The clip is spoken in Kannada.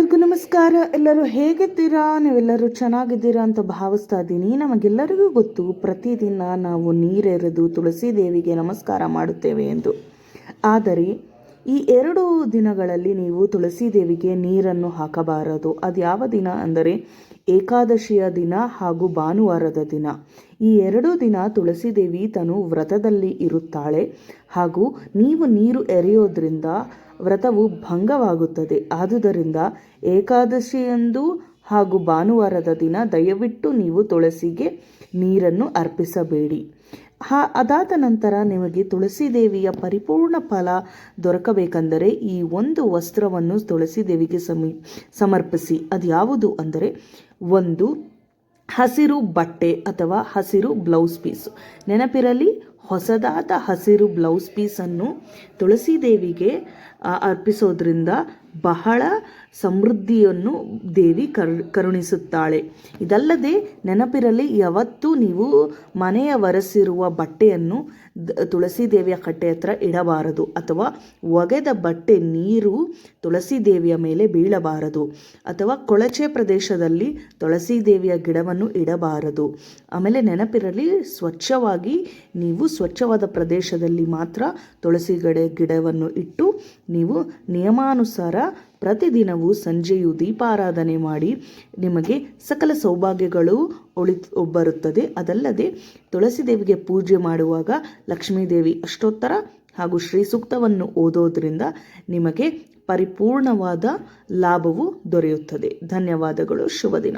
ಎಲ್ಲರಿಗೂ ನಮಸ್ಕಾರ. ಎಲ್ಲರೂ ಹೇಗಿದ್ದೀರಾ? ನೀವೆಲ್ಲರೂ ಚೆನ್ನಾಗಿದ್ದೀರಾ ಅಂತ ಭಾವಿಸ್ತಾ ಇದ್ದೀನಿ. ನಮಗೆಲ್ಲರಿಗೂ ಗೊತ್ತು, ಪ್ರತಿದಿನ ನಾವು ನೀರೆರೆದು ತುಳಸಿ ದೇವಿಗೆ ನಮಸ್ಕಾರ ಮಾಡುತ್ತೇವೆ ಎಂದು. ಆದರೆ ಈ 2 ದಿನಗಳಲ್ಲಿ ನೀವು ತುಳಸಿ ದೇವಿಗೆ ನೀರನ್ನು ಹಾಕಬಾರದು. ಅದು ಯಾವ ದಿನ ಅಂದರೆ ಏಕಾದಶಿಯ ದಿನ ಹಾಗೂ ಭಾನುವಾರದ ದಿನ. ಈ 2 ದಿನ ತುಳಸಿ ದೇವಿ ತನು ವ್ರತದಲ್ಲಿ ಇರುತ್ತಾಳೆ ಹಾಗೂ ನೀವು ನೀರು ಎರೆಯೋದ್ರಿಂದ ವ್ರತವು ಭಂಗವಾಗುತ್ತದೆ. ಆದುದರಿಂದ ಏಕಾದಶಿಯಂದು ಹಾಗೂ ಭಾನುವಾರದ ದಿನ ದಯವಿಟ್ಟು ನೀವು ತುಳಸಿಗೆ ನೀರನ್ನು ಅರ್ಪಿಸಬೇಡಿ. ಅದಾದ ನಂತರ ನಿಮಗೆ ತುಳಸಿ ದೇವಿಯ ಪರಿಪೂರ್ಣ ಫಲ ದೊರಕಬೇಕೆಂದರೆ ಈ ಒಂದು ವಸ್ತ್ರವನ್ನು ತುಳಸಿ ದೇವಿಗೆ ಸಮರ್ಪಿಸಿ. ಅದು ಯಾವುದು ಅಂದರೆ, ಒಂದು ಹಸಿರು ಬಟ್ಟೆ ಅಥವಾ ಹಸಿರು ಬ್ಲೌಸ್ ಪೀಸು. ನೆನಪಿರಲಿ, ಹೊಸದಾದ ಹಸಿರು ಬ್ಲೌಸ್ ಪೀಸನ್ನು ತುಳಸಿ ದೇವಿಗೆ ಅರ್ಪಿಸೋದ್ರಿಂದ ಬಹಳ ಸಮೃದ್ಧಿಯನ್ನು ದೇವಿ ಕರುಣಿಸುತ್ತಾಳೆ. ಇದಲ್ಲದೆ ನೆನಪಿರಲಿ, ಯಾವತ್ತೂ ನೀವು ಮನೆಯ ಒರೆಸಿರುವ ಬಟ್ಟೆಯನ್ನು ತುಳಸಿ ದೇವಿಯ ಕಟ್ಟೆ ಹತ್ರ ಇಡಬಾರದು ಅಥವಾ ಒಗೆದ ಬಟ್ಟೆ ನೀರು ತುಳಸಿ ದೇವಿಯ ಮೇಲೆ ಬೀಳಬಾರದು ಅಥವಾ ಕೊಳಚೆ ಪ್ರದೇಶದಲ್ಲಿ ತುಳಸಿ ದೇವಿಯ ಗಿಡವನ್ನು ಇಡಬಾರದು. ಆಮೇಲೆ ನೆನಪಿರಲಿ, ಸ್ವಚ್ಛವಾಗಿ ನೀವು ಸ್ವಚ್ಛವಾದ ಪ್ರದೇಶದಲ್ಲಿ ಮಾತ್ರ ತುಳಸಿ ಗಿಡವನ್ನು ಇಟ್ಟು ನೀವು ನಿಯಮಾನುಸಾರ ಪ್ರತಿದಿನವೂ ಸಂಜೆಯು ದೀಪಾರಾಧನೆ ಮಾಡಿ ನಿಮಗೆ ಸಕಲ ಸೌಭಾಗ್ಯಗಳು ಬರುತ್ತದೆ. ಅದಲ್ಲದೆ ತುಳಸಿ ದೇವಿಗೆ ಪೂಜೆ ಮಾಡುವಾಗ ಲಕ್ಷ್ಮೀದೇವಿ ಅಷ್ಟೋತ್ತರ ಹಾಗೂ ಶ್ರೀ ಸೂಕ್ತವನ್ನು ಓದೋದ್ರಿಂದ ನಿಮಗೆ ಪರಿಪೂರ್ಣವಾದ ಲಾಭವು ದೊರೆಯುತ್ತದೆ. ಧನ್ಯವಾದಗಳು. ಶುಭ ದಿನ.